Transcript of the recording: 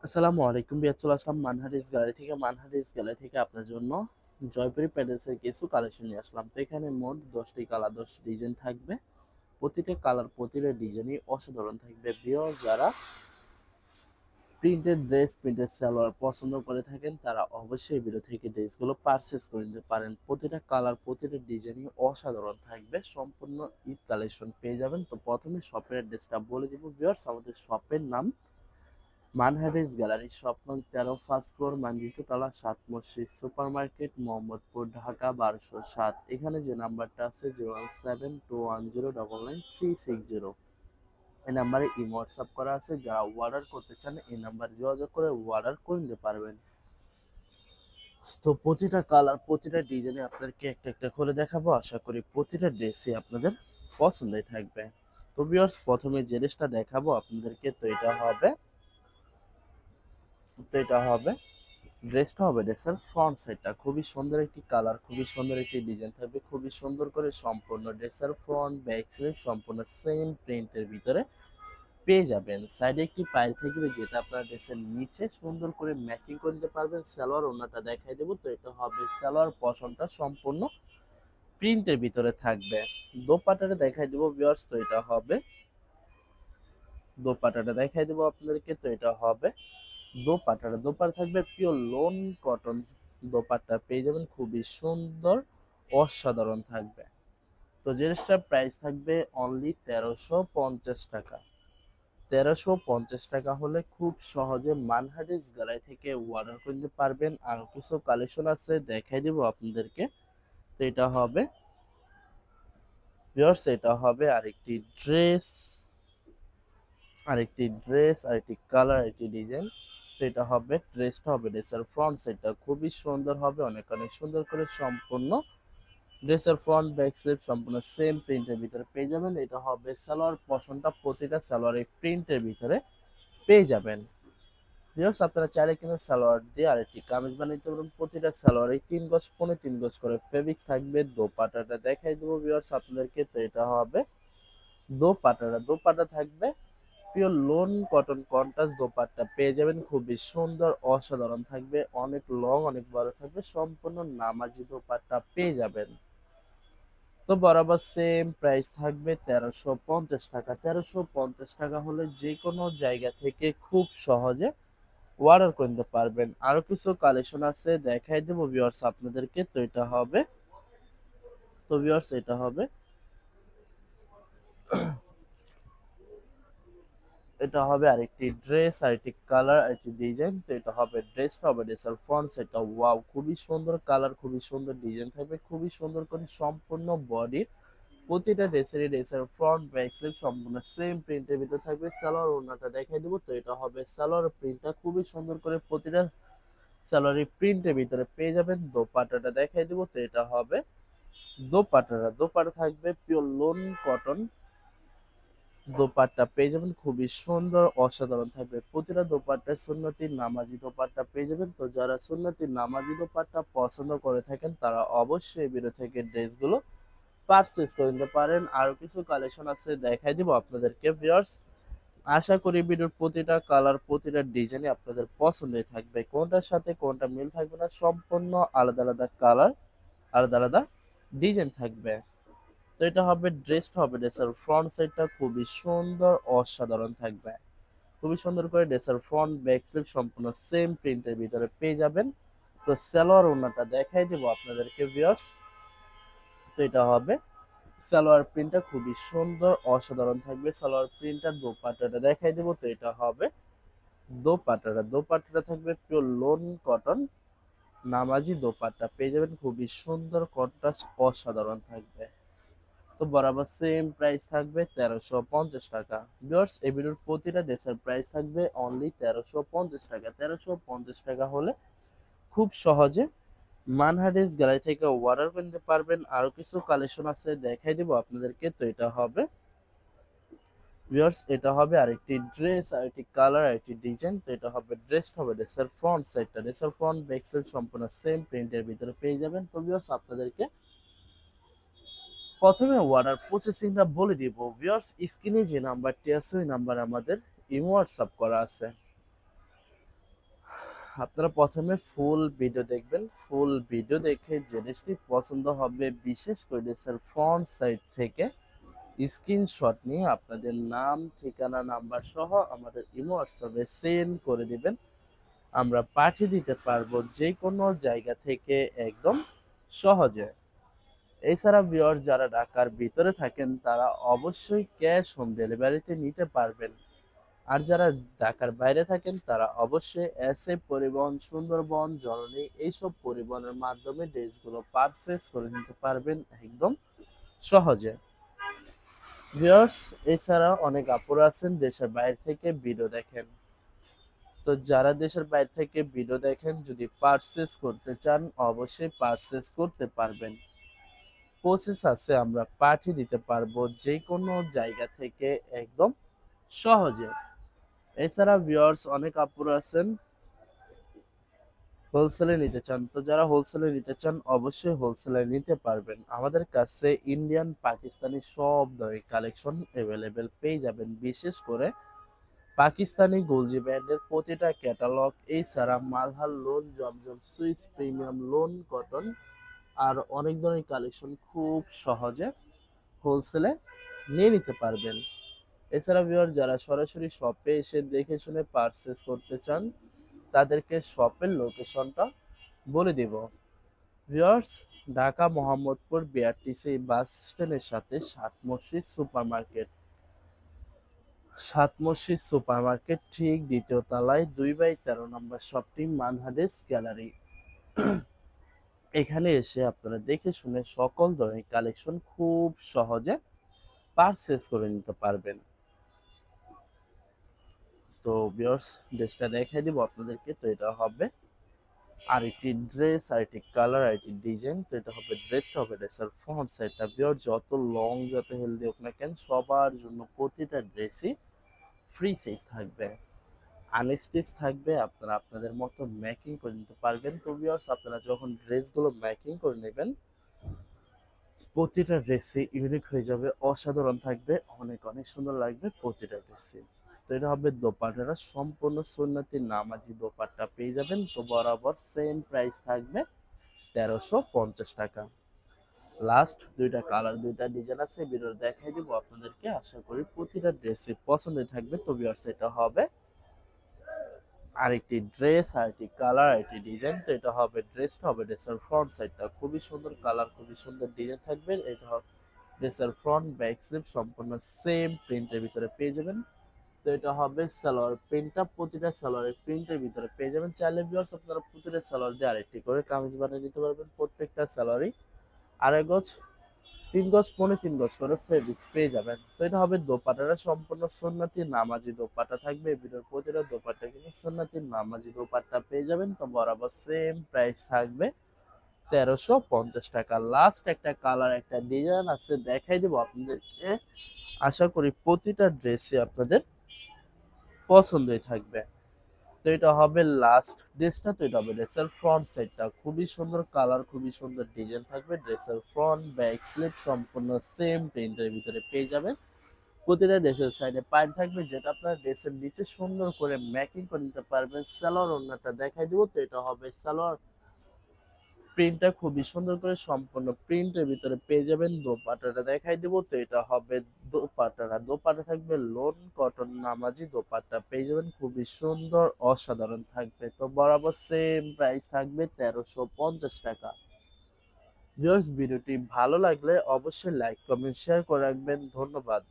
আসসালামু আলাইকুম বিয়ার, চলে আসলাম মানহারিস গ্যালারি থেকে আপনার জন্য জয়পুরি প্যাডেলসের কিছু কালেকশন নিয়ে আসলাম। তো এখানে মোট 10টি কালার 10টি ডিজাইন থাকবে। প্রতিটা কালার প্রতিটা ডিজাইনই অসাধারণ থাকবে। বিয়ার যারা প্রিন্টেড ড্রেস প্রিন্টেড সালোয়ার পছন্দ করে থাকেন তারা অবশ্যই ভিডিও থেকে ড্রেসগুলো পারচেস করে নিতে পারেন। প্রতিটা কালার প্রতিটা ডিজাইনই অসাধারণ থাকবে। সম্পূর্ণ ঈদ কালেকশন পেয়ে যাবেন। তো প্রথমে শপের অ্যাড্রেসটা বলে দিব ভিউয়ার্স। আমাদের শপের নাম মানহারিস গ্যালারি, শপ নং 13, ফার্স্ট ফ্লোর, মানজিত তলা, 7 মসজিদ সুপার মার্কেট, মোহাম্মদপুর, ঢাকা 1207। এখানে যে নাম্বারটা আছে 01721099360, এই নাম্বারে হোয়াটসঅ্যাপ করা আছে। যারা অর্ডার করতে চান এই নাম্বার যোগাযোগ করে অর্ডার করে নিতে পারবেন। তো প্রতিটা কালার প্রতিটা ডিজাইনে আপনাদেরকে একটা একটা করে দেখাবো। আশা করি প্রতিটা ড্রেসই আপনাদের পছন্দের থাকবে। তো ভিউয়ার্স, প্রথমে যে ড্রেসটা দেখাবো আপনাদেরকে, তো এটা হবে ড্রেসটা হবে ড্রেসের ফ্রন্ট সাইডটা খুবই সুন্দর একটি কালার, খুবই সুন্দর একটি ডিজাইন থাকবে, খুবই সুন্দর করে সম্পূর্ণ ড্রেসের ফ্রন্ট ব্যাক স্লিভ সম্পূর্ণ সেম প্রিন্টের ভিতরে পেয়ে যাবেন। সাইডে একটি পাইল থাকবে যেটা আপনার ড্রেসের নিচে সুন্দর করে ম্যাচিং করে নিতে পারবেন। সালোয়ার ওড়নাটা দেখাই দেবো। তো এটা হবে সালোয়ার পশনটা সম্পূর্ণ প্রিন্টের ভিতরে থাকবে। দোপাট্টাটা দেখাই দেবো ভিউয়ার্স। তো এটা হবে দোপাট্টাটা দেখাই দেবো আপনাদেরকে। তো এটা হবে দোপাট্টা থাকবে পিওর লোন কটন। দোপাট্টা পেয়ে যাবেন খুবই সুন্দর, অসাধারণ থাকবে। তো জিনিসটার প্রাইস থাকবে অনলি 1350 টাকা। 1350 টাকা হলে খুব সহজে মানহারিস গ্যালারি থেকে অর্ডার করতে পারবেন। আর কিছু কালেকশন আছে দেখাই দিব আপনাদেরকে। তো এটা হবে আরেকটি কালার, আরেকটি ডিজাইন। তো এটা হবে ড্রেসটা হবে ড্রেসের ফ্রন্ট সাইডটা খুবই সুন্দর হবে, অনেক অনেক সুন্দর করে সম্পূর্ণ ড্রেসের ফ্রন্ট ব্যাক স্লিভ সম্পূর্ণ সেম প্রিন্টের ভিতরে পেয়ে যাবেন। এটা হবে সালোয়ার পশনটা প্রতিটা সালোয়ারের প্রিন্টের ভিতরে পেয়ে যাবেন। ভিউয়ার্স, আপনারা চাইলে কিন্তু সালোয়ার দিয়ে আরেকটি কামিজ বানাইতে পারবেন। প্রতিটা সালোয়ারে 3 গজ 3 গজ করে ফেব্রিক্স থাকবে। দোপাট্টাটা দেখাই দেবো ভিউয়ার্স আপনাদেরকে। তো এটা হবে দোপাট্টা থাকবে pure loan cotton contrast dupatta পেয়ে যাবেন, খুবই সুন্দর অসাধারণ থাকবে, অনেক লং অনেক বড় থাকবে, সম্পূর্ণ নামাজি দোপাট্টা পেয়ে যাবেন। তো বরাবর সেম প্রাইস থাকবে 1350 টাকা। 1350 টাকা হলে যে কোনো জায়গা থেকে খুব সহজে অর্ডার করতে পারবেন। আরো কিছু কালেকশন আছে দেখাই দেবো ভিউয়ার্স আপনাদেরকে। তো ভিউয়ার্স, এটা হবে আরেকটি ড্রেস, আরেকটি কালার, আরেকটি ডিজাইন। তো এটা হবে ড্রেসটা হবে ড্রেসের ফ্রন্ট সাইডটা ওয়াও খুবই সুন্দর কালার, খুবই সুন্দর ডিজাইন থাকবে, খুবই সুন্দর করে সম্পূর্ণ বডির প্রতিটা ড্রেসের ফ্রন্ট ব্যাক স্লিভ সম্পূর্ণ সেম প্রিন্টের ভিতরে থাকবে। সালোয়ার ওড়নাটা দেখাই দেবো। তো এটা হবে সালোয়ার প্রিন্টটা খুবই সুন্দর করে প্রতিটা সালোয়ারি প্রিন্টের ভিতরে পেয়ে যাবেন। দোপাট্টাটা দেখাই দেবো। তো এটা হবে দোপাট্টা থাকবে পিওর লোন কটন। দোপাট্টা পেয়ে যাবেন খুবই সুন্দর অসাধারণ থাকবে। প্রতিটা দোপাট্টায় সুন্নতি নামাজি দোপাট্টা পেয়ে যাবেন। তো যারা সুন্নতি নামাজি দোপাট্টা পছন্দ করে থাকেন তারা অবশ্যই ভিডিও থেকে ড্রেসগুলো পারচেজ করে নিতে পারেন। আরো কিছু কালেকশন আছে দেখাই দিব আপনাদেরকে ভিউয়ার্স। আশা করি ভিডিওর প্রতিটা কালার প্রতিটা ডিজাইনই আপনাদের পছন্দের থাকবে, কোনটার সাথে কোনটা মিল থাকবে না, সম্পূর্ণ আলাদা আলাদা কালার আলাদা আলাদা ডিজাইন থাকবে। তো এটা হবে ড্রেসের ফ্রন্ট সাইডটা খুবই সুন্দর অসাধারণ থাকবে, খুবই সুন্দর করে ড্রেসের ফ্রন্ট ব্যাক স্লিভ সম্পূর্ণ সেম প্রিন্টের ভিতরে পেয়ে যাবেন। তো সালোয়ার ওড়নাটা দেখাই দেব আপনাদেরকে ভিউয়ার্স। তো এটা হবে সালোয়ার প্রিন্টটা খুবই সুন্দর অসাধারণ থাকবে। সালোয়ার প্রিন্টার দোপাট্টাটা দেখাই দেবো। তো এটা হবে দোপাট্টাটা থাকবে পিওর লোন কটন নামাজি দোপাট্টা পেয়ে যাবেন, খুবই সুন্দর কন্ট্রাস্ট অসাধারণ থাকবে। তো বরাবর সেম প্রাইস থাকবে 1350 টাকা। ভিউয়ার্স, এই ভিডিওর প্রতিটা ড্রেসের প্রাইস থাকবে অনলি 1350 টাকা। 1350 টাকা হলে খুব সহজে মানহারিস গ্যালারি থেকে অর্ডার করতে পারবেন। আরো কিছু কালেকশন আছে দেখাই দিব আপনাদেরকে। তো এটা হবে ভিউয়ার্স, এটা হবে আরেকটি ড্রেস, আরেকটি কালার, আরেকটি ডিজাইন। তো এটা হবে ড্রেসের ফ্রন্ট সাইডটা ড্রেসের ফ্রন্ট ব্যাক সাইড সম্পূর্ণ সেম প্রিন্টের ভিতরে পেয়ে যাবেন। তো ভিউয়ার্স, আপনাদেরকে প্রথমে অর্ডার প্রসেসিংটা বলে দিব ভিউয়ার্স। স্ক্রিনে যে নাম্বারটি আছে ওই নাম্বার আমাদের ইমো হোয়াটসঅ্যাপ করা আছে। আপনারা প্রথমে ফুল ভিডিও দেখবেন, ফুল ভিডিও দেখে জিনিসটি পছন্দ হবে, বিশেষ করে ড্রেসের ফ্রন্ট সাইড থেকে স্ক্রিনশট নিয়ে আপনাদের নাম, ঠিকানা, নাম্বার সহ আমাদের ইমো হোয়াটসঅ্যাপে সেন্ড করে দিবেন। আমরা পাঠিয়ে দিতে পারবো যে কোনো জায়গা থেকে একদম সহজে। এছাড়া ভিউয়ার যারা ঢাকার ভিতরে থাকেন তারা অবশ্যই ক্যাশ হোম ডেলিভারিতে নিতে পারবেন। আর যারা ঢাকার বাইরে থাকেন তারা অবশ্যই এসএ পরিবহন, সুন্দরবন, জননী এইসব পরিবহনের মাধ্যমে ড্রেসগুলো পারচেস করে নিতে পারবেন একদম সহজে। ভিউয়ার্স, এছাড়া অনেক আপুরা আছেন দেশের বাইরে থেকে ভিডিও দেখেন। তো যারা দেশের বাইরে থেকে ভিডিও দেখেন, যদি পারচেস করতে চান অবশ্যই পারচেস করতে পারবেন। প্রসেস আছে, আমরা পাঠিয়ে দিতে পারবো যে কোনো জায়গা থেকে একদম সহজে। এছাড়া ভিউয়ার্স অনেক আপুরা আছেন হোলসেলে নিতে চান। তো যারা হোলসেলে নিতে চান অবশ্যই হোলসেলে নিতে পারবেন। আমাদের কাছে ইন্ডিয়ান, পাকিস্তানি সব ধরনের কালেকশন অ্যাভেলেবেল পেয়ে যাবেন। বিশেষ করে পাকিস্তানি গোলজি ব্র্যান্ডের প্রতিটা ক্যাটালগ, এছাড়া মালহার লোন, জমজম সুইস, প্রিমিয়াম লোন, কটন আর অনেক ধরনের কালেকশন খুব সহজে হোলসেলে নিয়ে নিতে পারবেন। এছাড়া ভিউয়ার যারা সরাসরি শপে এসে দেখে শুনে পারচেস করতে চান তাদেরকে শপের লোকেশনটা বলে দিব। ভিউয়ার্স, ঢাকা মোহাম্মদপুর বিআরটিসি বাস স্ট্যান্ডের সাথে সাত মসজিদ সুপার মার্কেট ঠিক দ্বিতীয় তলায় 2/13 নম্বর শপটি মানহাদেস গ্যালারি। এখানে এসে আপনারা দেখে শুনে সকল ধরনের কালেকশন খুব সহজে পারচেস করে নিতে পারবেন। তো ভিউয়ার্স, ড্রেসটা দেখাই দিব আপনাদেরকে। তো এটা হবে আরেকটি ড্রেস, আরেকটি কালার, আরেকটি ডিজাইন। তো এটা হবে ড্রেসটা হবে ড্রেসের ফ্রন্ট সাইডটা। ভিউয়ার যত লং যত হেলদি হোক না কেন সবার জন্য প্রতিটা ড্রেসই ফ্রি সাইজ থাকবে, আনস্টিচ থাকবে। আপনারা আপনাদের মতো মেকিং করে নিতে পারবেন। তো ভিউয়ার্স, আপনারা যখন ড্রেসগুলো মেকিং করে নেবেন প্রতিটা ড্রেসই ইউনিক হয়ে যাবে, অসাধারণ থাকবে, অনেক অনেক সুন্দর লাগবে প্রতিটা ড্রেসই। তো এটা হবে দোপাট্টাটা সম্পূর্ণ সুন্নতি নামাজি দোপাট্টা পেয়ে যাবেন। তো বরাবর সেম প্রাইস থাকবে 1350 টাকা। লাস্ট দুইটা কালার, দুইটা ডিজাইন আছে, ভিডিও দেখাই দিব আপনাদেরকে। আশা করি প্রতিটা ড্রেসই পছন্দ থাকবে। তো ভিউয়ার্স, এটা হবে আরেকটি ড্রেস, আরেকটি কালার, আরেকটি ডিজাইন। তো এটা হবে ড্রেসটা হবে ড্রেসের ফ্রন্ট সাইডটা খুবই সুন্দর কালার, খুবই সুন্দর ডিজাইন থাকবে। এটা হবে ড্রেসের ফ্রন্ট ব্যাক স্লিপ সম্পূর্ণ সেম প্রিন্টের ভিতরে পেয়ে যাবেন। তো এটা হবে সালোয়ার প্রিন্টটা, প্রতিটা সালোয়ারের প্রিন্টের ভিতরে পেয়ে যাবেন। চাইলে ভিউয়ার্স আপনারা প্রতিটা সালোয়ার দিয়ে আরেকটি করে কামিজ বানিয়ে নিতে পারবেন। প্রত্যেকটা সালোয়ারই 2.5 গজ, 3 গজ, 3.25 গজ করে ফেব্রিক্স পেয়ে যাবেন। তো এটা হবে দোপাট্টাটা সম্পূর্ণ সুন্নতি নামাজি দোপাট্টা থাকবে। এই ভিডিওর প্রতিটা দোপাট্টা কিন্তু সুন্নতি নামাজি দোপাট্টা পেয়ে যাবেন। তো বরাবর সেম প্রাইস থাকবে 1350 টাকা। লাস্ট একটা কালার, একটা ডিজাইন আছে, দেখাই দিব আপনাদেরকে। আশা করি প্রতিটা ড্রেসই আপনাদের পছন্দই থাকবে। তো এটা হবে লাস্ট ড্রেসটা। তো এটা হবে ড্রেসের ফ্রন্ট সাইডটা খুবই সুন্দর কালার, খুবই সুন্দর ডিজাইন থাকবে। ড্রেসের ফ্রন্ট ব্যাক স্লিপ সম্পূর্ণ সেম প্রিন্টের ভিতরে পেয়ে যাবেন। প্রতিটা ড্রেসের সাইডে পাইপ থাকবে, যেটা আপনার ড্রেসের নিচে সুন্দর করে ম্যাকিং করে নিতে পারবেন। সালোয়ার ওড়নাটা দেখাই দিব। তো এটা হবে সালোয়ার প্রিন্টটা খুবই সুন্দর করে সম্পূর্ণ প্রিন্টের ভিতরে পেয়ে যাবেন। দোপাট্টাটা দেখাই দিব। তো এটা হবে দোপাট্টা থাকবে লোন কটন নামাজি দোপাট্টা পেয়ে যাবেন, খুবই সুন্দর অসাধারণ থাকবে। তো বরাবর সেম প্রাইস থাকবে 1350 টাকা। ভিউয়ার্স, ভিডিওটি ভালো লাগলে অবশ্যই লাইক কমেন্ট শেয়ার করে রাখবেন। ধন্যবাদ।